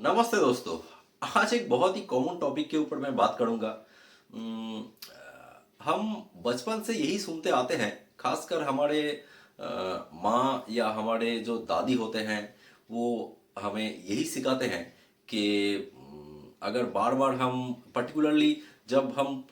नमस्ते दोस्तों। आज एक बहुत ही कॉमन टॉपिक के ऊपर मैं बात करूंगा। हम बचपन से यही सुनते आते हैं, खासकर हमारे माँ या हमारे जो दादी होते हैं वो हमें यही सिखाते हैं कि अगर बार बार हम पर्टिकुलरली जब हम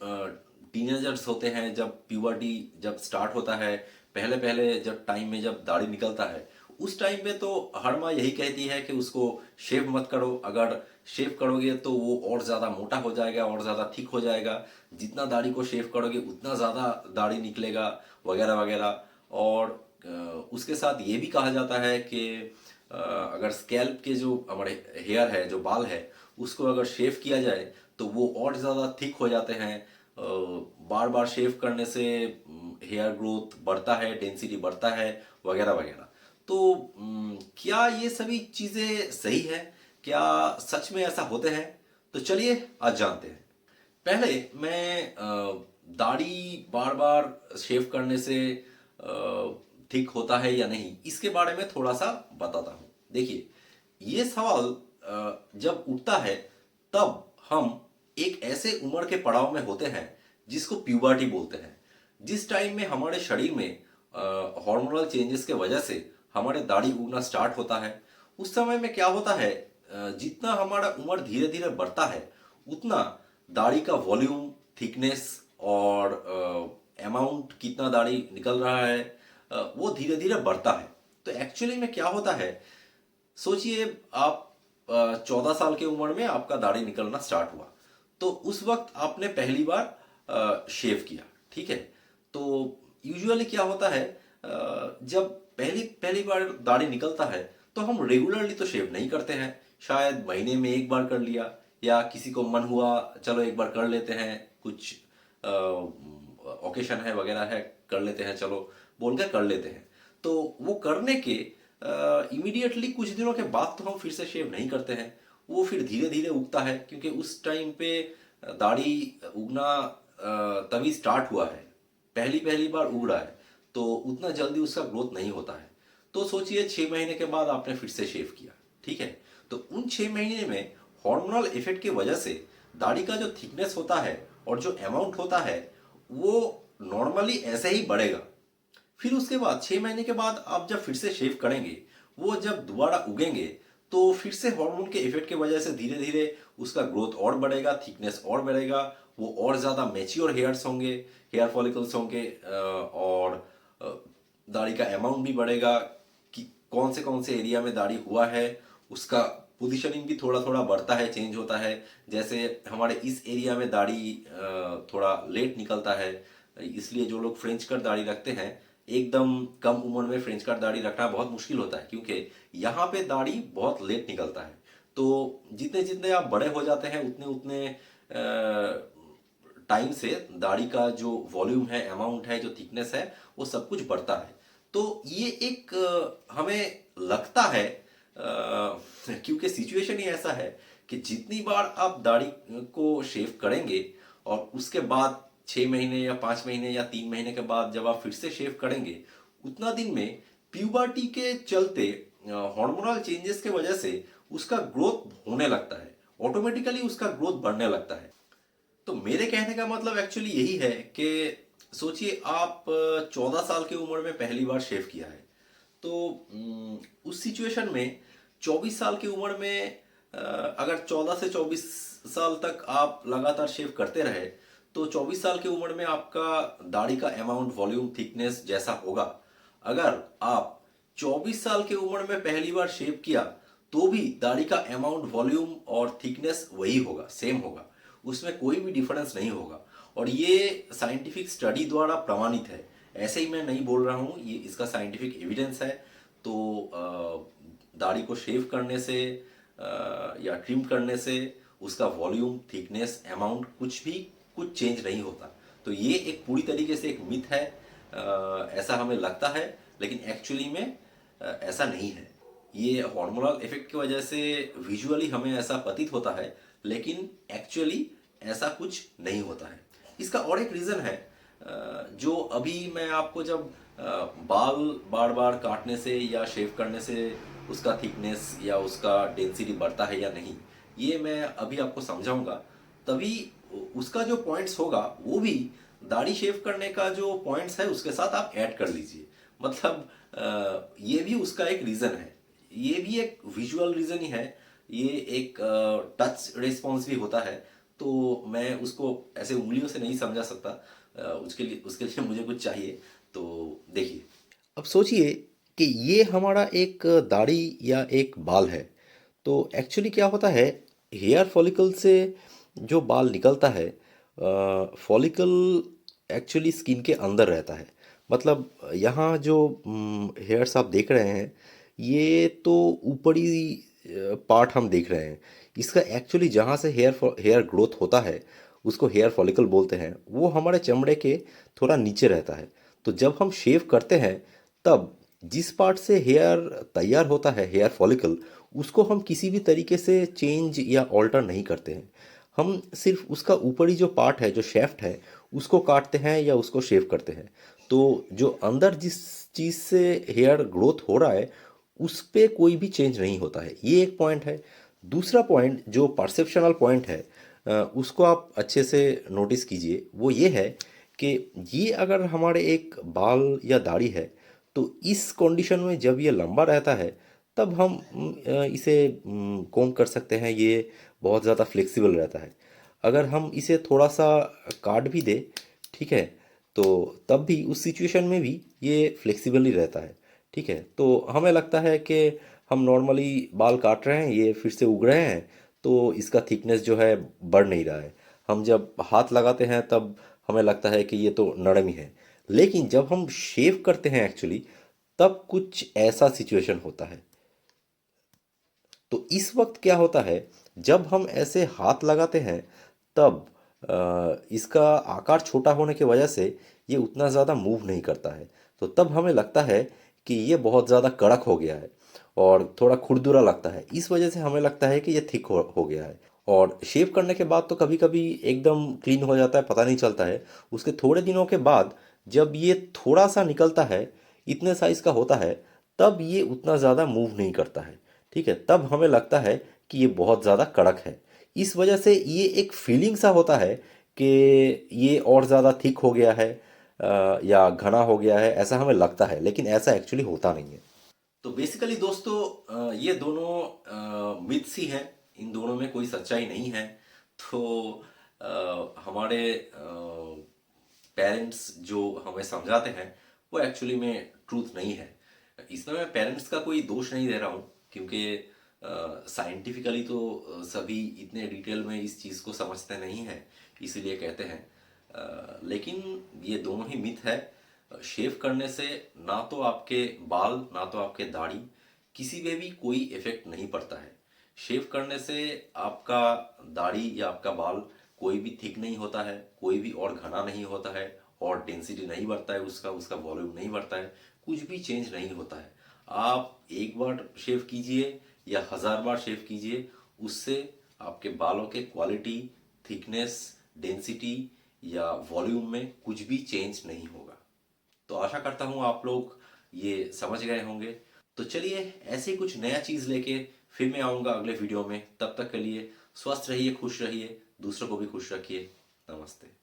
टीनेजर्स होते हैं, जब प्यूबर्टी जब स्टार्ट होता है, पहले पहले जब टाइम में जब दाढ़ी निकलता है, उस टाइम में तो हर माँ यही कहती है कि उसको शेव मत करो। अगर शेव करोगे तो वो और ज़्यादा मोटा हो जाएगा, और ज़्यादा थिक हो जाएगा। जितना दाढ़ी को शेव करोगे उतना ज़्यादा दाढ़ी निकलेगा, वगैरह वगैरह। और उसके साथ ये भी कहा जाता है कि अगर स्कैल्प के जो हमारे हेयर है, जो बाल है, उसको अगर शेव किया जाए तो वो और ज़्यादा थिक हो जाते हैं। बार बार शेव करने से हेयर ग्रोथ बढ़ता है, डेंसिटी बढ़ता है, वगैरह वगैरह। तो क्या ये सभी चीज़ें सही है? क्या सच में ऐसा होते हैं? तो चलिए आज जानते हैं। पहले मैं दाढ़ी बार बार शेव करने से ठीक होता है या नहीं, इसके बारे में थोड़ा सा बताता हूँ। देखिए, ये सवाल जब उठता है तब हम एक ऐसे उम्र के पड़ाव में होते हैं जिसको प्यूबर्टी बोलते हैं। जिस टाइम में हमारे शरीर में हार्मोनल चेंजेस के वजह से हमारे दाढ़ी उगना स्टार्ट होता है। उस समय में क्या होता है, जितना हमारा उम्र धीरे धीरे बढ़ता है उतना दाढ़ी का वॉल्यूम, थिकनेस और अमाउंट, कितना दाढ़ी निकल रहा है, वो धीरे धीरे बढ़ता है। तो एक्चुअली में क्या होता है, सोचिए आप 14 साल की उम्र में आपका दाढ़ी निकलना स्टार्ट हुआ। तो उस वक्त आपने पहली बार शेव किया, ठीक है। तो यूजुअली क्या होता है, जब पहली पहली बार दाढ़ी निकलता है तो हम रेगुलरली तो शेव नहीं करते हैं। शायद महीने में एक बार कर लिया, या किसी को मन हुआ चलो एक बार कर लेते हैं, कुछ ओकेशन है वगैरह है, कर लेते हैं चलो, बोलकर कर लेते हैं। तो वो करने के इमीडिएटली कुछ दिनों के बाद तो हम फिर से शेव नहीं करते हैं। वो फिर धीरे धीरे उगता है, क्योंकि उस टाइम पे दाढ़ी उगना तभी स्टार्ट हुआ है, पहली पहली बार उग रहा है, तो उतना जल्दी उसका ग्रोथ नहीं होता है। तो सोचिए 6 महीने के बाद आपने फिर से शेव किया, ठीक है। तो उन 6 महीने में हार्मोनल इफेक्ट की वजह से दाढ़ी का जो थिकनेस होता है और जो अमाउंट होता है वो नॉर्मली ऐसे ही बढ़ेगा। फिर उसके बाद 6 महीने के बाद आप जब फिर से शेव करेंगे, वो जब दोबारा उगेंगे, तो फिर से हार्मोन के इफेक्ट की वजह से धीरे धीरे उसका ग्रोथ और बढ़ेगा, थिकनेस और बढ़ेगा, वो और ज़्यादा मैच्योर हेयर्स होंगे, हेयर फॉलिकल्स होंगे, और अ, दाढ़ी का अमाउंट भी बढ़ेगा कि कौन से एरिया में दाढ़ी हुआ है, उसका पोजीशनिंग भी थोड़ा थोड़ा बढ़ता है, चेंज होता है। जैसे हमारे इस एरिया में दाढ़ी थोड़ा लेट निकलता है, इसलिए जो लोग फ्रेंच कट दाढ़ी रखते हैं, एकदम कम उम्र में फ्रेंच कट दाढ़ी रखना बहुत मुश्किल होता है, क्योंकि यहाँ पे दाढ़ी बहुत लेट निकलता है। तो जितने जितने आप बड़े हो जाते हैं उतने उतने टाइम से दाढ़ी का जो वॉल्यूम है, अमाउंट है, जो थिकनेस है, वो सब कुछ बढ़ता है। तो ये एक हमें लगता है, क्योंकि सिचुएशन ही ऐसा है कि जितनी बार आप दाढ़ी को शेव करेंगे और उसके बाद 6 महीने या 5 महीने या 3 महीने के बाद जब आप फिर से शेव करेंगे, उतना दिन में प्यूबर्टी के चलते हार्मोनल चेंजेस के वजह से उसका ग्रोथ होने लगता है, ऑटोमेटिकली उसका ग्रोथ बढ़ने लगता है। तो मेरे कहने का मतलब एक्चुअली यही है कि सोचिए आप 14 साल की उम्र में पहली बार शेव किया है। तो उस सिचुएशन में 24 साल की उम्र में अगर 14 से 24 साल तक आप लगातार शेव करते रहे, तो 24 साल की उम्र में आपका दाढ़ी का अमाउंट, वॉल्यूम, थिकनेस जैसा होगा, अगर आप 24 साल की उम्र में पहली बार शेव किया तो भी दाढ़ी का अमाउंट, वॉल्यूम और थिकनेस वही होगा, सेम होगा, उसमें कोई भी डिफरेंस नहीं होगा। और ये साइंटिफिक स्टडी द्वारा प्रमाणित है, ऐसे ही मैं नहीं बोल रहा हूँ, ये इसका साइंटिफिक एविडेंस है। तो दाढ़ी को शेव करने से या ट्रिम करने से उसका वॉल्यूम, थिकनेस, अमाउंट कुछ चेंज नहीं होता। तो ये एक पूरी तरीके से एक मिथ है, ऐसा हमें लगता है, लेकिन एक्चुअली में ऐसा नहीं है। ये हार्मोनल इफेक्ट की वजह से विजुअली हमें ऐसा प्रतीत होता है, लेकिन एक्चुअली ऐसा कुछ नहीं होता है। इसका और एक रीज़न है, जो अभी मैं आपको जब बाल बार बार काटने से या शेव करने से उसका थिकनेस या उसका डेंसिटी बढ़ता है या नहीं, ये मैं अभी आपको समझाऊंगा। तभी उसका जो पॉइंट्स होगा वो भी दाढ़ी शेव करने का जो पॉइंट्स है उसके साथ आप ऐड कर लीजिए। मतलब ये भी उसका एक रीज़न है, ये भी एक विजुअल रीज़न ही है, ये एक टच रिस्पॉन्स भी होता है। तो मैं उसको ऐसे उंगलियों से नहीं समझा सकता, उसके लिए मुझे कुछ चाहिए। तो देखिए, अब सोचिए कि ये हमारा एक दाढ़ी या एक बाल है। तो एक्चुअली क्या होता है, हेयर फॉलिकल से जो बाल निकलता है, फॉलिकल एक्चुअली स्किन के अंदर रहता है। मतलब यहाँ जो हेयर्स आप देख रहे हैं, ये तो ऊपरी पार्ट हम देख रहे हैं। इसका एक्चुअली जहाँ से हेयर ग्रोथ होता है, उसको हेयर फॉलिकल बोलते हैं, वो हमारे चमड़े के थोड़ा नीचे रहता है। तो जब हम शेव करते हैं, तब जिस पार्ट से हेयर तैयार होता है, हेयर फॉलिकल, उसको हम किसी भी तरीके से चेंज या ऑल्टर नहीं करते हैं। हम सिर्फ उसका ऊपरी जो पार्ट है, जो शेफ्ट है, उसको काटते हैं या उसको शेव करते हैं। तो जो अंदर जिस चीज़ से हेयर ग्रोथ हो रहा है, उस पे कोई भी चेंज नहीं होता है। ये एक पॉइंट है। दूसरा पॉइंट जो परसेप्शनल पॉइंट है, उसको आप अच्छे से नोटिस कीजिए। वो ये है कि ये अगर हमारे एक बाल या दाढ़ी है, तो इस कंडीशन में जब ये लंबा रहता है, तब हम इसे कोम कर सकते हैं। ये बहुत ज़्यादा फ्लेक्सिबल रहता है। अगर हम इसे थोड़ा सा काट भी दे, ठीक है, तो तब भी उस सिचुएशन में भी ये फ्लेक्सिबल ही रहता है। ठीक है, तो हमें लगता है कि हम नॉर्मली बाल काट रहे हैं, ये फिर से उग रहे हैं, तो इसका थिकनेस जो है बढ़ नहीं रहा है। हम जब हाथ लगाते हैं तब हमें लगता है कि ये तो नरम ही है। लेकिन जब हम शेव करते हैं एक्चुअली, तब कुछ ऐसा सिचुएशन होता है। तो इस वक्त क्या होता है, जब हम ऐसे हाथ लगाते हैं, तब इसका आकार छोटा होने की वजह से ये उतना ज़्यादा मूव नहीं करता है। तो तब हमें लगता है कि ये बहुत ज़्यादा कड़क हो गया है और थोड़ा खुरदुरा लगता है। इस वजह से हमें लगता है कि ये थिक हो गया है। और शेव करने के बाद तो कभी कभी एकदम क्लीन हो जाता है, पता नहीं चलता है। उसके थोड़े दिनों के बाद जब ये थोड़ा सा निकलता है, इतने साइज़ का होता है, तब ये उतना ज़्यादा मूव नहीं करता है। ठीक है, तब हमें लगता है कि ये बहुत ज़्यादा कड़क है। इस वजह से ये एक फीलिंग सा होता है कि ये और ज़्यादा थिक हो गया है, या घना हो गया है, ऐसा हमें लगता है, लेकिन ऐसा एक्चुअली होता नहीं है। तो बेसिकली दोस्तों, ये दोनों मिथ्स ही हैं, इन दोनों में कोई सच्चाई नहीं है। तो हमारे पेरेंट्स जो हमें समझाते हैं, वो एक्चुअली में ट्रूथ नहीं है। इसमें मैं पेरेंट्स का कोई दोष नहीं दे रहा हूँ, क्योंकि साइंटिफिकली तो सभी इतने डिटेल में इस चीज़ को समझते नहीं हैं, इसीलिए कहते हैं। लेकिन ये दोनों ही मिथ है। शेव करने से ना तो आपके बाल, ना तो आपके दाढ़ी, किसी में भी कोई इफेक्ट नहीं पड़ता है। शेव करने से आपका दाढ़ी या आपका बाल कोई भी थिक नहीं होता है, कोई भी और घना नहीं होता है, और डेंसिटी नहीं बढ़ता है, उसका उसका वॉल्यूम नहीं बढ़ता है, कुछ भी चेंज नहीं होता है। आप एक बार शेव कीजिए या 1000 बार शेव कीजिए, उससे आपके बालों के क्वालिटी, थिकनेस, डेंसिटी या वॉल्यूम में कुछ भी चेंज नहीं होगा। तो आशा करता हूँ आप लोग ये समझ गए होंगे। तो चलिए, ऐसे ही कुछ नया चीज़ लेके फिर मैं आऊँगा अगले वीडियो में। तब तक के लिए स्वस्थ रहिए, खुश रहिए, दूसरों को भी खुश रखिए। नमस्ते।